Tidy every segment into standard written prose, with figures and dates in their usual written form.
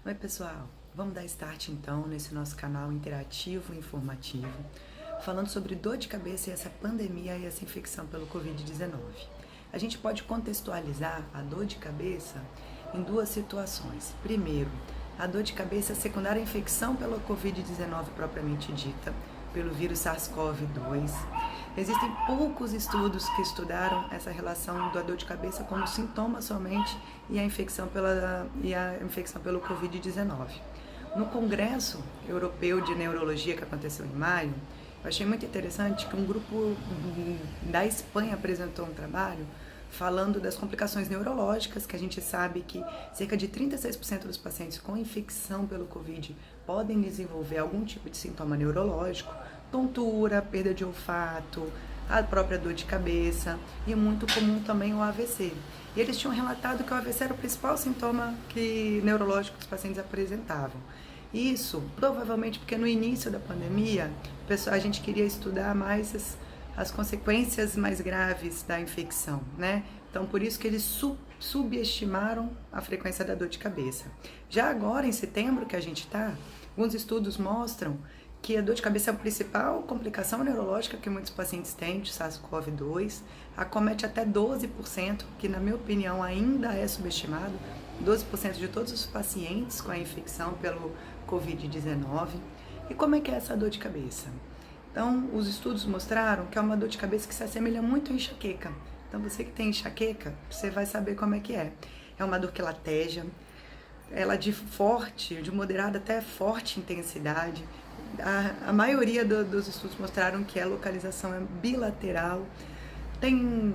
Oi pessoal, vamos dar start então nesse nosso canal interativo e informativo, falando sobre dor de cabeça e essa pandemia e essa infecção pelo Covid-19. A gente pode contextualizar a dor de cabeça em duas situações. Primeiro, a dor de cabeça secundária à infecção pela Covid-19 propriamente dita, pelo vírus SARS-CoV-2. Existem poucos estudos que estudaram essa relação da dor de cabeça como sintoma somente e a infecção pelo Covid-19. No Congresso Europeu de Neurologia que aconteceu em maio, eu achei muito interessante que um grupo da Espanha apresentou um trabalho falando das complicações neurológicas, que a gente sabe que cerca de 36% dos pacientes com infecção pelo Covid podem desenvolver algum tipo de sintoma neurológico, tontura, perda de olfato, a própria dor de cabeça e muito comum também o AVC. E eles tinham relatado que o AVC era o principal sintoma neurológico que os pacientes apresentavam. Isso provavelmente porque no início da pandemia a gente queria estudar mais as consequências mais graves da infecção, né? Então, por isso que eles subestimaram a frequência da dor de cabeça. Já agora, em setembro que a gente está, alguns estudos mostram que a dor de cabeça é a principal complicação neurológica que muitos pacientes têm de SARS-CoV-2, acomete até 12%, que na minha opinião ainda é subestimado, 12% de todos os pacientes com a infecção pelo Covid-19. E como é que é essa dor de cabeça? Então, os estudos mostraram que é uma dor de cabeça que se assemelha muito à enxaqueca. Então, você que tem enxaqueca, você vai saber como é que é. É uma dor que lateja, ela de moderada até forte intensidade. A maioria dos estudos mostraram que a localização é bilateral, tem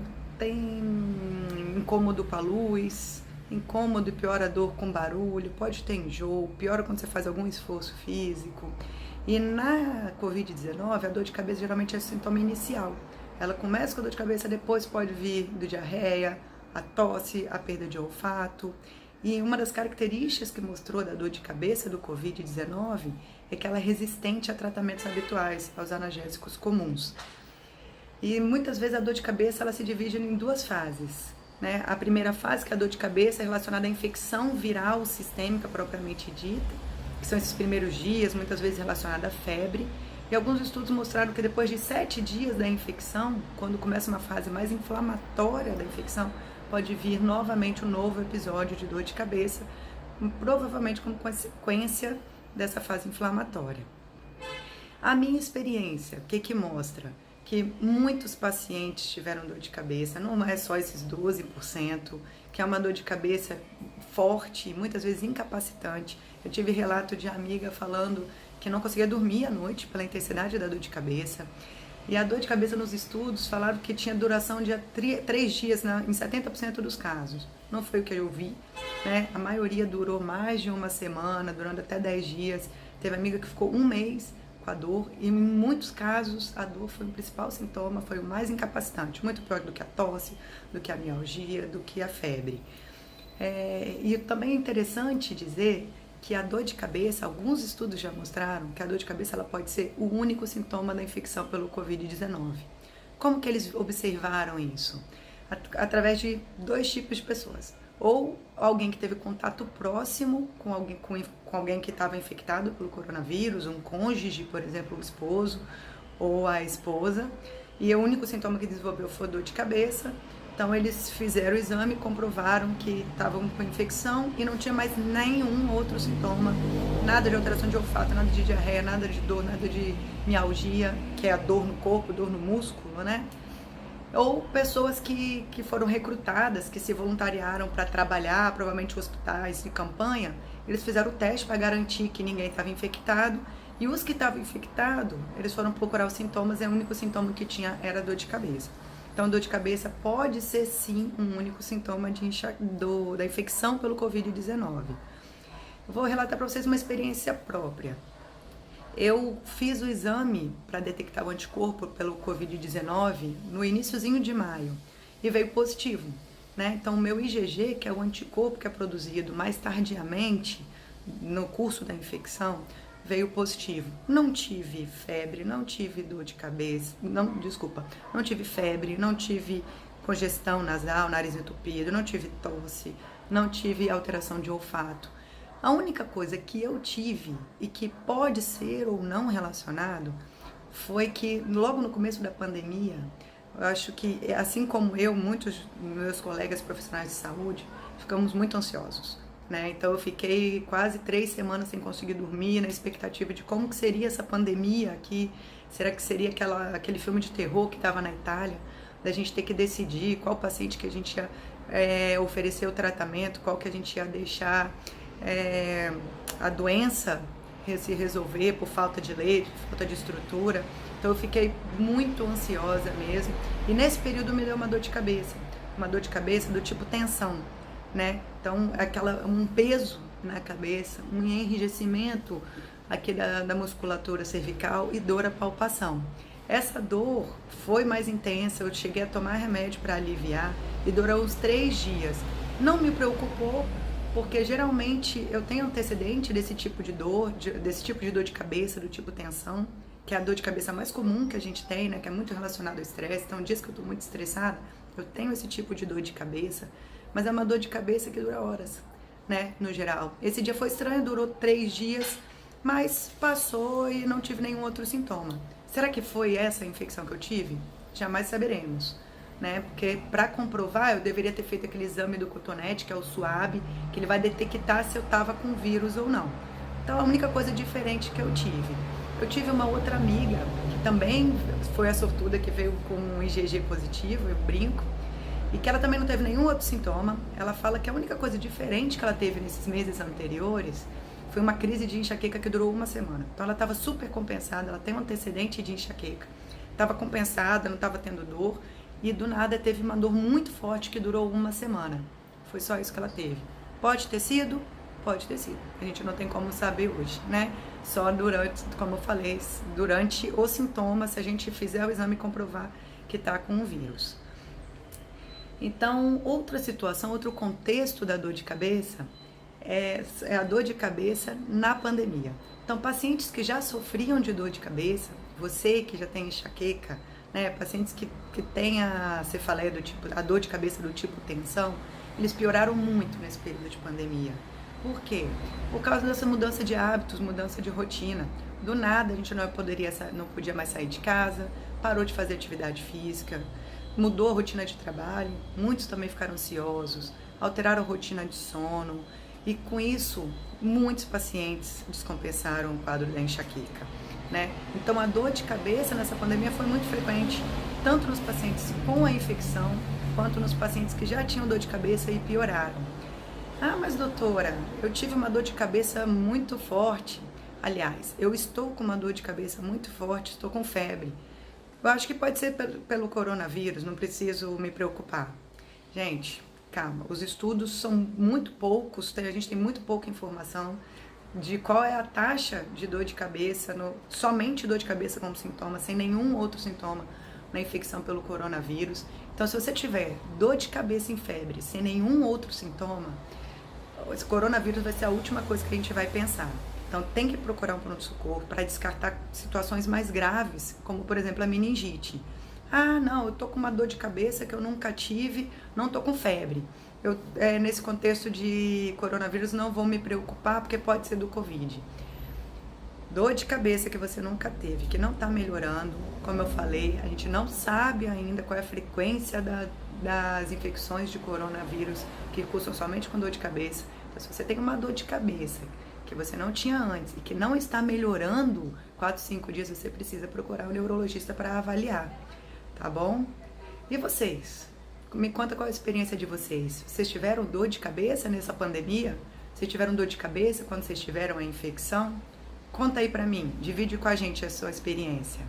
incômodo com a luz, incômodo e piora a dor com barulho, pode ter enjoo, piora quando você faz algum esforço físico. E na Covid-19, a dor de cabeça geralmente é o sintoma inicial. Ela começa com a dor de cabeça, depois pode vir do diarreia, a tosse, a perda de olfato. E uma das características que mostrou da dor de cabeça do Covid-19 é que ela é resistente a tratamentos habituais, aos analgésicos comuns. E muitas vezes a dor de cabeça ela se divide em duas fases, né? A primeira fase, que é a dor de cabeça, é relacionada à infecção viral sistêmica propriamente dita, que são esses primeiros dias, muitas vezes relacionada à febre. E alguns estudos mostraram que depois de 7 dias da infecção, quando começa uma fase mais inflamatória da infecção, pode vir novamente um novo episódio de dor de cabeça, provavelmente como consequência dessa fase inflamatória. A minha experiência, o que mostra? Que muitos pacientes tiveram dor de cabeça, não é só esses 12%, que é uma dor de cabeça forte, muitas vezes incapacitante. Eu tive relato de amiga falando que não conseguia dormir à noite pela intensidade da dor de cabeça. E a dor de cabeça nos estudos falaram que tinha duração de 3 dias em 70% dos casos. Não foi o que eu vi, né? A maioria durou mais de uma semana, durando até 10 dias. Teve amiga que ficou 1 mês com a dor e em muitos casos a dor foi o principal sintoma, foi o mais incapacitante, muito pior do que a tosse, do que a mialgia, do que a febre. E também é interessante dizer que a dor de cabeça, alguns estudos já mostraram que a dor de cabeça ela pode ser o único sintoma da infecção pelo Covid-19. Como que eles observaram isso? Através de 2 tipos de pessoas. Ou alguém que teve contato próximo com alguém que estava infectado pelo coronavírus, um cônjuge, por exemplo, o esposo ou a esposa, e o único sintoma que desenvolveu foi dor de cabeça. Então eles fizeram o exame, comprovaram que estavam com infecção e não tinha mais nenhum outro sintoma, nada de alteração de olfato, nada de diarreia, nada de dor, nada de mialgia, que é a dor no corpo, dor no músculo, né? Ou pessoas que foram recrutadas, que se voluntariaram para trabalhar, provavelmente em hospitais de campanha, eles fizeram o teste para garantir que ninguém estava infectado, e os que estavam infectados, eles foram procurar os sintomas, e o único sintoma que tinha era dor de cabeça. Então, dor de cabeça pode ser, sim, um único sintoma da infecção pelo Covid-19. Eu vou relatar para vocês uma experiência própria. Eu fiz o exame para detectar o anticorpo pelo Covid-19 no iniciozinho de maio e veio positivo, né? Então, o meu IgG, que é o anticorpo que é produzido mais tardiamente no curso da infecção, veio positivo. Não tive febre, não tive dor de cabeça, não tive febre, não tive congestão nasal, nariz entupido, não tive tosse, não tive alteração de olfato. A única coisa que eu tive e que pode ser ou não relacionado foi que logo no começo da pandemia, eu acho que, assim como eu, muitos meus colegas profissionais de saúde, ficamos muito ansiosos, né? Então eu fiquei quase 3 semanas sem conseguir dormir, na expectativa de como que seria essa pandemia aqui. Será que seria aquele filme de terror que estava na Itália, da gente ter que decidir qual paciente que a gente ia oferecer o tratamento, qual que a gente ia deixar a doença se resolver por falta de leite, por falta de estrutura. Então eu fiquei muito ansiosa mesmo. E nesse período me deu uma dor de cabeça do tipo tensão, né? Então um peso na cabeça, um enrijecimento aqui da musculatura cervical e dor à palpação. Essa dor foi mais intensa, eu cheguei a tomar remédio para aliviar e durou uns 3 dias. Não me preocupou, porque geralmente eu tenho antecedente desse tipo de dor, desse tipo de dor de cabeça, do tipo tensão, que é a dor de cabeça mais comum que a gente tem, né, que é muito relacionado ao estresse. Então, dias que eu tô muito estressada, eu tenho esse tipo de dor de cabeça, mas é uma dor de cabeça que dura horas, né, no geral. Esse dia foi estranho, durou 3 dias, mas passou e não tive nenhum outro sintoma. Será que foi essa a infecção que eu tive? Jamais saberemos, né? Porque para comprovar eu deveria ter feito aquele exame do cotonete, que é o SUAB, que ele vai detectar se eu tava com vírus ou não. Então a única coisa diferente que eu tive uma outra amiga que também foi a sortuda, que veio com um IgG positivo, eu brinco, e que ela também não teve nenhum outro sintoma. Ela fala que a única coisa diferente que ela teve nesses meses anteriores foi uma crise de enxaqueca que durou 1 semana. Então ela estava super compensada, ela tem um antecedente de enxaqueca, estava compensada, não estava tendo dor, e do nada teve uma dor muito forte que durou 1 semana. Foi só isso que ela teve. Pode ter sido? Pode ter sido. A gente não tem como saber hoje, né? Só durante, como eu falei, durante os sintomas, se a gente fizer o exame e comprovar que está com o vírus. Então, outra situação, outro contexto da dor de cabeça é a dor de cabeça na pandemia. Então, pacientes que já sofriam de dor de cabeça, você que já tem enxaqueca, né, pacientes que têm a cefaleia do tipo, a dor de cabeça do tipo tensão, eles pioraram muito nesse período de pandemia. Por quê? Por causa dessa mudança de hábitos, mudança de rotina. Do nada a gente não podia mais sair de casa, parou de fazer atividade física, mudou a rotina de trabalho, muitos também ficaram ansiosos, alteraram a rotina de sono, e com isso muitos pacientes descompensaram o quadro da enxaqueca, né? Então a dor de cabeça nessa pandemia foi muito frequente, tanto nos pacientes com a infecção, quanto nos pacientes que já tinham dor de cabeça e pioraram. Ah, mas doutora, eu tive uma dor de cabeça muito forte. Aliás, eu estou com uma dor de cabeça muito forte, estou com febre. Eu acho que pode ser pelo coronavírus, não preciso me preocupar. Gente, calma, os estudos são muito poucos, a gente tem muito pouca informação de qual é a taxa de dor de cabeça, somente dor de cabeça como sintoma, sem nenhum outro sintoma na infecção pelo coronavírus. Então, se você tiver dor de cabeça em febre, sem nenhum outro sintoma, esse coronavírus vai ser a última coisa que a gente vai pensar. Então, tem que procurar um pronto-socorro para descartar situações mais graves, como, por exemplo, a meningite. Ah, não, eu tô com uma dor de cabeça que eu nunca tive, não tô com febre. Eu, nesse contexto de coronavírus, não vou me preocupar, porque pode ser do Covid. Dor de cabeça que você nunca teve, que não tá melhorando, como eu falei, a gente não sabe ainda qual é a frequência das infecções de coronavírus que cursam somente com dor de cabeça. Então, se você tem uma dor de cabeça que você não tinha antes e que não está melhorando, 4, 5 dias você precisa procurar um neurologista para avaliar, tá bom? E vocês? Me conta qual é a experiência de vocês. Vocês tiveram dor de cabeça nessa pandemia? Vocês tiveram dor de cabeça quando vocês tiveram a infecção? Conta aí pra mim, divide com a gente a sua experiência.